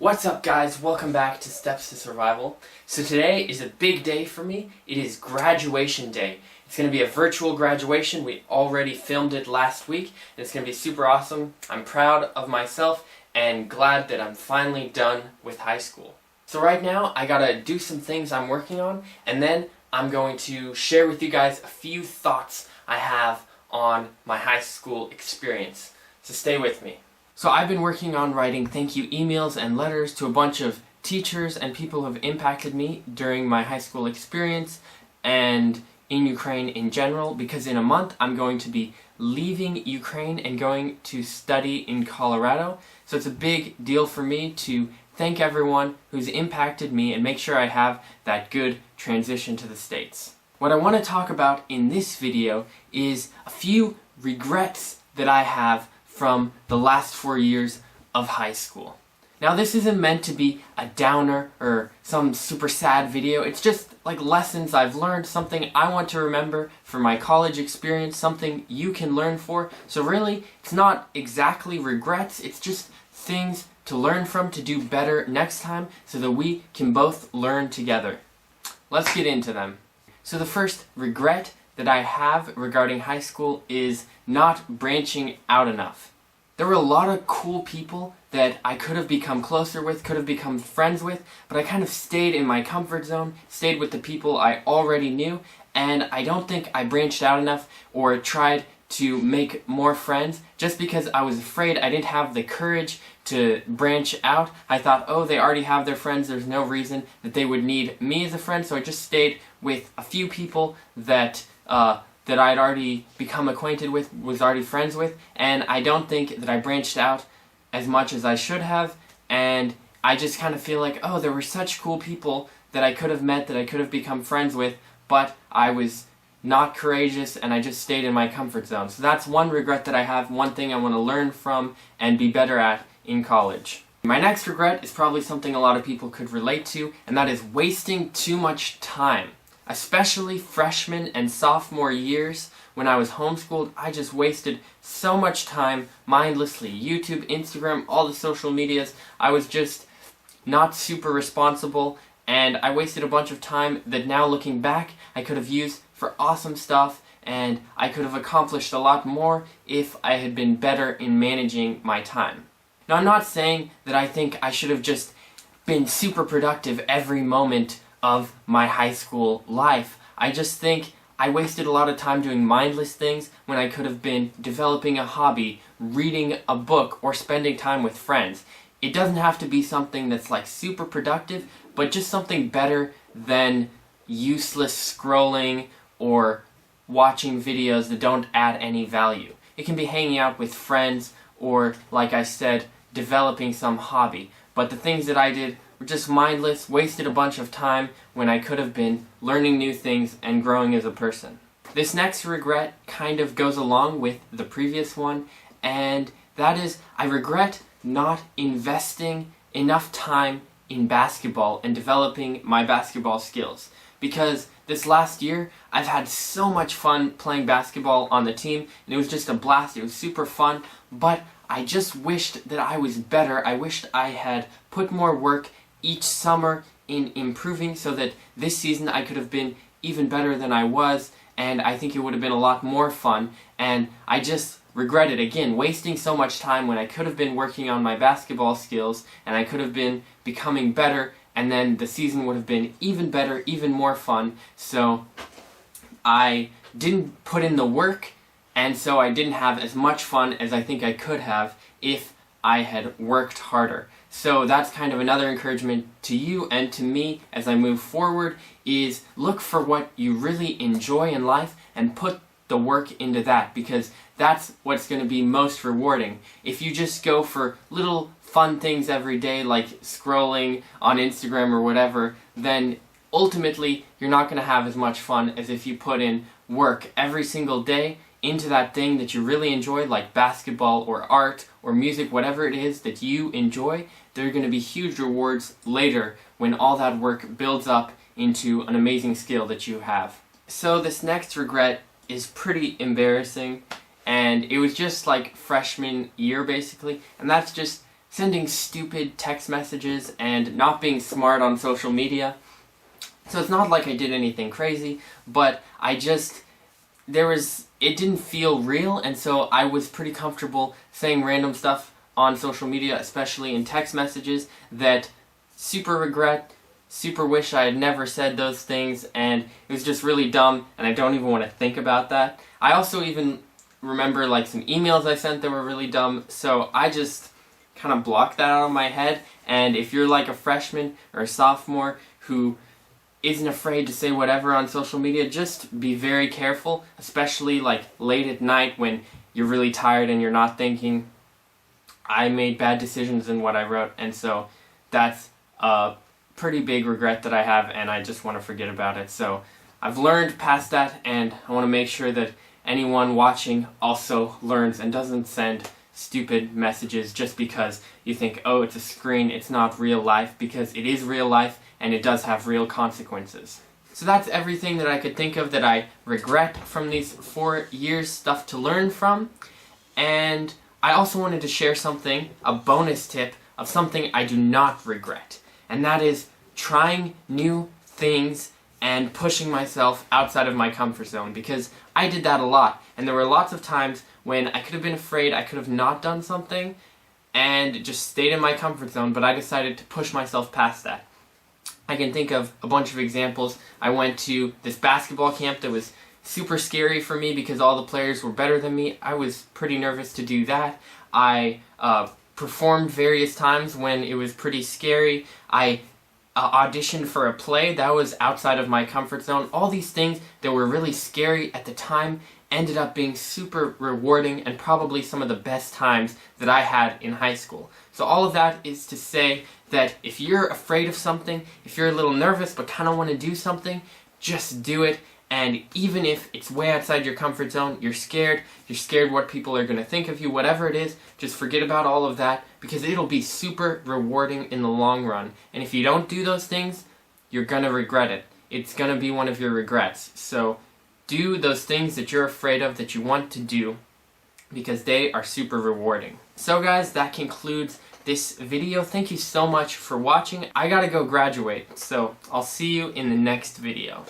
What's up guys, welcome back to Steps to Survival. So today is a big day for me. It is graduation day. It's going to be a virtual graduation. We already filmed it last week and it's going to be super awesome. I'm proud of myself and glad that I'm finally done with high school. So right now I gotta do some things I'm working on and then I'm going to share with you guys a few thoughts I have on my high school experience. So stay with me. So I've been working on writing thank you emails and letters to a bunch of teachers and people who have impacted me during my high school experience and in Ukraine in general, because in a month I'm going to be leaving Ukraine and going to study in Colorado. So it's a big deal for me to thank everyone who's impacted me and make sure I have that good transition to the States. What I want to talk about in this video is a few regrets that I have from the last 4 years of high school. Now this isn't meant to be a downer or some super sad video, it's just like lessons I've learned, something I want to remember for my college experience, something you can learn for. So really, it's not exactly regrets, it's just things to learn from to do better next time so that we can both learn together. Let's get into them. So the first regret that I have regarding high school is not branching out enough. There were a lot of cool people that I could have become closer with, could have become friends with, but I kind of stayed in my comfort zone, stayed with the people I already knew, and I don't think I branched out enough or tried to make more friends just because I was afraid. I didn't have the courage to branch out. I thought, oh, they already have their friends, there's no reason that they would need me as a friend, so I just stayed with a few people that I'd already become acquainted with, was already friends with, and I don't think that I branched out as much as I should have, and I just kind of feel like, oh, there were such cool people that I could have met, that I could have become friends with, but I was not courageous and I just stayed in my comfort zone. So that's one regret that I have, one thing I want to learn from and be better at in college. My next regret is probably something a lot of people could relate to, and that is wasting too much time. Especially freshman and sophomore years, when I was homeschooled, I just wasted so much time mindlessly. YouTube, Instagram, all the social medias. I was just not super responsible, and I wasted a bunch of time that now looking back, I could have used for awesome stuff, and I could have accomplished a lot more if I had been better in managing my time. Now, I'm not saying that I think I should have just been super productive every moment of my high school life. I just think I wasted a lot of time doing mindless things when I could have been developing a hobby, reading a book, or spending time with friends. It doesn't have to be something that's like super productive, but just something better than useless scrolling or watching videos that don't add any value. It can be hanging out with friends or, like I said, developing some hobby. But the things that I did were just mindless, wasted a bunch of time when I could have been learning new things and growing as a person. This next regret kind of goes along with the previous one, and that is I regret not investing enough time in basketball and developing my basketball skills. Because this last year, I've had so much fun playing basketball on the team, and it was just a blast, it was super fun, but I just wished that I was better. I wished I had put more work each summer in improving so that this season I could have been even better than I was, and I think it would have been a lot more fun, and I just regretted, again, wasting so much time when I could have been working on my basketball skills, and I could have been becoming better, and then the season would have been even better, even more fun. So I didn't put in the work, and so I didn't have as much fun as I think I could have if I had worked harder. So that's kind of another encouragement to you and to me as I move forward, is look for what you really enjoy in life and put the work into that, because that's what's going to be most rewarding. If you just go for little fun things every day, like scrolling on Instagram or whatever, then ultimately you're not going to have as much fun as if you put in work every single day into that thing that you really enjoy, like basketball or art or music, whatever it is that you enjoy. There are going to be huge rewards later when all that work builds up into an amazing skill that you have. So this next regret is pretty embarrassing, and it was just like freshman year basically, and that's just sending stupid text messages and not being smart on social media. So it's not like I did anything crazy, but it didn't feel real, and so I was pretty comfortable saying random stuff on social media, especially in text messages, that super regret, super wish I had never said those things, and it was just really dumb, and I don't even want to think about that. I also even remember like some emails I sent that were really dumb, so I just kind of blocked that out of my head. And if you're like a freshman or a sophomore who isn't afraid to say whatever on social media, just be very careful, especially like late at night when you're really tired and you're not thinking. I made bad decisions in what I wrote, and so that's a pretty big regret that I have, and I just want to forget about it. So I've learned past that, and I want to make sure that anyone watching also learns and doesn't send stupid messages just because you think, oh, it's a screen, it's not real life, because it is real life and it does have real consequences. So that's everything that I could think of that I regret from these 4 years, stuff to learn from. And I also wanted to share something, a bonus tip of something I do not regret, and that is trying new things and pushing myself outside of my comfort zone, because I did that a lot, and there were lots of times when I could have been afraid, I could have not done something and just stayed in my comfort zone, but I decided to push myself past that. I can think of a bunch of examples. I went to this basketball camp that was super scary for me because all the players were better than me. I was pretty nervous to do that. I performed various times when it was pretty scary. I auditioned for a play that was outside of my comfort zone. All these things that were really scary at the time ended up being super rewarding and probably some of the best times that I had in high school. So all of that is to say that if you're afraid of something, if you're a little nervous but kind of want to do something, just do it. And even if it's way outside your comfort zone, you're scared what people are going to think of you, whatever it is, just forget about all of that, because it'll be super rewarding in the long run. And if you don't do those things, you're going to regret it. It's going to be one of your regrets. So do those things that you're afraid of, that you want to do, because they are super rewarding. So guys, that concludes this video. Thank you so much for watching. I gotta go graduate, so I'll see you in the next video.